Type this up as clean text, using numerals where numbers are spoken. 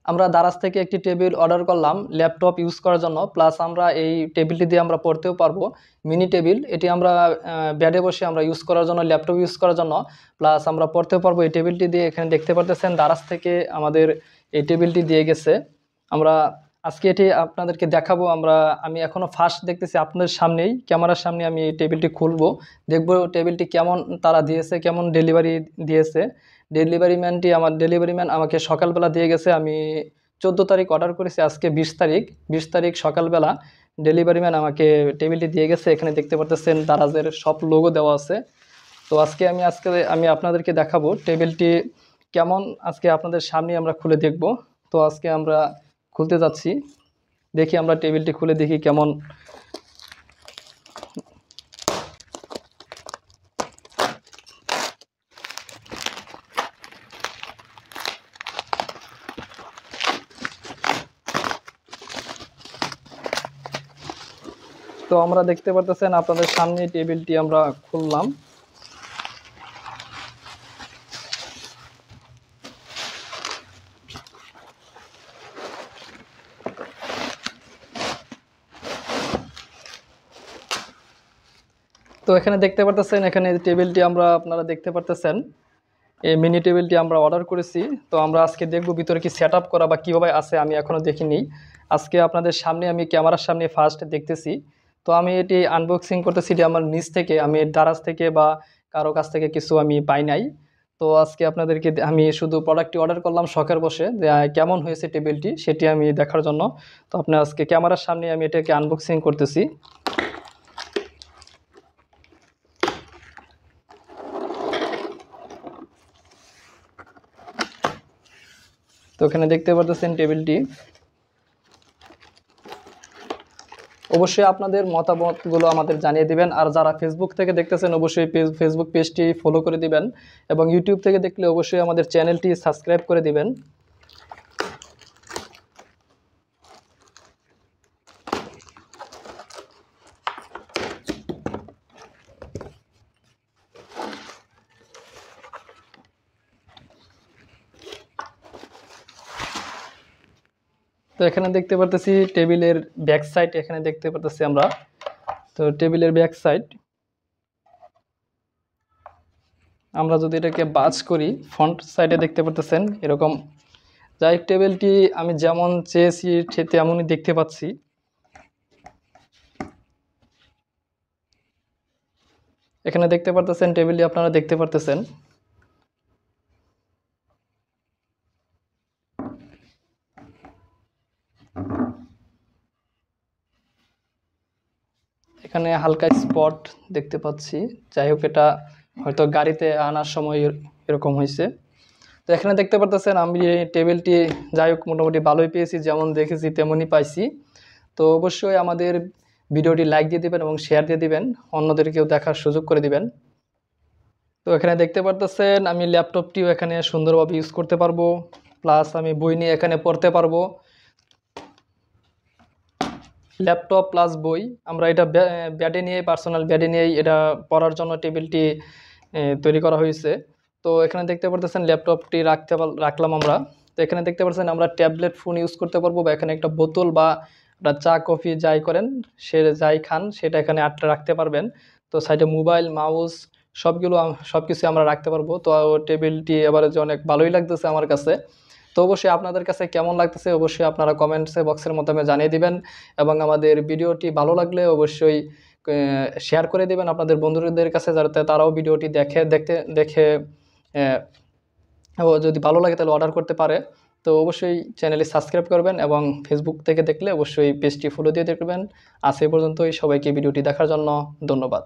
আমরা দারাজ থেকে একটি টেবিল অর্ডার করলাম ল্যাপটপ ইউজ করার জন্য, প্লাস আমরা এই টেবিলটি দিয়ে আমরা পড়তেও পারবো। মিনি টেবিল, এটি আমরা বেডে বসে আমরা ইউজ করার জন্য, ল্যাপটপ ইউজ করার জন্য, প্লাস আমরা পড়তেও পারবো এই টেবিলটি দিয়ে। এখানে দেখতে পারতেছেন দারাজ থেকে আমাদের এই টেবিলটি দিয়ে গেছে। আমরা আজকে এটি আপনাদেরকে দেখাবো। আমি এখনও ফার্স্ট দেখতেছি আপনাদের সামনেই, ক্যামেরার সামনে আমি এই টেবিলটি খুলবো, দেখবো টেবিলটি কেমন তারা দিয়েছে, কেমন ডেলিভারি দিয়েছে। আমার ডেলিভারি ম্যান আমাকে সকালবেলা দিয়ে গেছে। আমি 14 তারিখ অর্ডার করেছি, আজকে 20 তারিখ সকালবেলা ডেলিভারি ম্যান আমাকে টেবিলটি দিয়ে গেছে। এখানে দেখতে পাচ্ছেন দারাজের সব লোগো দেওয়া আছে। তো আজকে আমি আপনাদেরকে দেখাবো টেবিলটি কেমন, আজকে আপনাদের সামনে আমরা খুলে দেখব। তো আজকে আমরা খুলতে যাচ্ছি, দেখি আমরা টেবিলটি খুলে দেখি কেমন। তো আমরা দেখতে পারতেছেন আপনাদের সামনে টেবিলটি আমরা খুললাম। তো এখানে দেখতে পারতেছেন, এখানে টেবিলটি আপনারা দেখতে পারতেছেন, এই মিনি টেবিলটি আমরা অর্ডার করেছি। তো আমরা আজকে দেখব ভিতরে কি সেট আপ করা বা কীভাবে আছে, আমি এখনও দেখিনি। আজকে আপনাদের সামনে আমি ক্যামেরার সামনে ফার্স্ট দেখতেছি। তো আমি এটি আনবক্সিং করতেছি, এটি আমার নিজ থেকে, আমি দারাজ থেকে বা কারো কাছ থেকে কিছু আমি পাই নাই। তো আজকে আপনাদেরকে আমি শুধু প্রোডাক্টটি অর্ডার করলাম শখের বসে, যে কেমন হয়েছে টেবিলটি সেটি আমি দেখার জন্য। তো আপনার আজকে ক্যামেরার সামনে আমি এটাকে আনবক্সিং করতেছি। তো এখানে দেখতে পারতেছেন টেবিলটি। অবশ্যই আপনাদের মতামতগুলো আমাদের জানিয়ে দিবেন। আর যারা ফেসবুক থেকে দেখতেছেন অবশ্যই ফেসবুক পেজটি ফলো করে দিবেন, এবং ইউটিউব থেকে দেখলে অবশ্যই আমাদের চ্যানেলটি সাবস্ক্রাইব করে দিবেন। তো এখানে দেখতে পারতেছি টেবিলের ব্যাক সাইড, এখানে দেখতে পারতেছি আমরা। তো টেবিলের ব্যাক সাইড আমরা যদি এটাকে বাজ করি, ফ্রন্ট সাইডে দেখতে পারতেছেন এরকম। যাই টেবিলটি আমি যেমন চেয়েছি তেমনই দেখতে পাচ্ছি। এখানে দেখতে পারতেছেন টেবিলটি আপনারা দেখতে পারতেছেন। এখানে হালকা স্পট দেখতে পাচ্ছি, যাই হোক এটা হয়তো গাড়িতে আনার সময় এরকম হয়েছে। তো এখানে দেখতে পারতেছেন আমি টেবিলটি যাই হোক মোটামুটি ভালোই পেয়েছি, যেমন দেখেছি তেমনই পাইছি। তো অবশ্যই আমাদের ভিডিওটি লাইক দিয়ে দিবেন এবং শেয়ার দিয়ে দিবেন, অন্যদেরকেও দেখার সুযোগ করে দিবেন। তো এখানে দেখতে পারতেছেন আমি ল্যাপটপটিও এখানে সুন্দরভাবে ইউজ করতে পারবো, প্লাস আমি বই নিয়ে এখানে পড়তে পারবো। ল্যাপটপ প্লাস বই, আমরা এটা ব্যাডে নিয়ে, পার্সোনাল ব্যাডে নিয়েই এটা পড়ার জন্য টেবিলটি তৈরি করা হয়েছে। তো এখানে দেখতে পারতেছেন ল্যাপটপটি রাখলাম আমরা। তো এখানে দেখতে পাচ্ছেন আমরা ট্যাবলেট ফোন ইউজ করতে পারবো, বা এখানে একটা বোতল বা চা কফি যাই করেন, যাই খান সেটা এখানে আটটা রাখতে পারবেন। তো সাইডে মোবাইল, মাউস সব কিছু আমরা রাখতে পারবো। তো টেবিলটি এবারে যে অনেক ভালোই লাগতেছে আমার কাছে। তো অবশ্যই আপনাদের কাছে কেমন লাগতেছে অবশ্যই আপনারা কমেন্টসে বক্সের মাধ্যমে জানিয়ে দিবেন, এবং আমাদের ভিডিওটি ভালো লাগলে অবশ্যই শেয়ার করে দিবেন আপনাদের বন্ধুদের কাছে, যাতে তারাও ভিডিওটি দেখে যদি ভালো লাগে তাহলে অর্ডার করতে পারে। তো অবশ্যই চ্যানেলটি সাবস্ক্রাইব করবেন, এবং ফেসবুক থেকে দেখলে অবশ্যই পেজটি ফলো দিয়ে দেখবেন। আজ এই পর্যন্তই, সবাইকে ভিডিওটি দেখার জন্য ধন্যবাদ।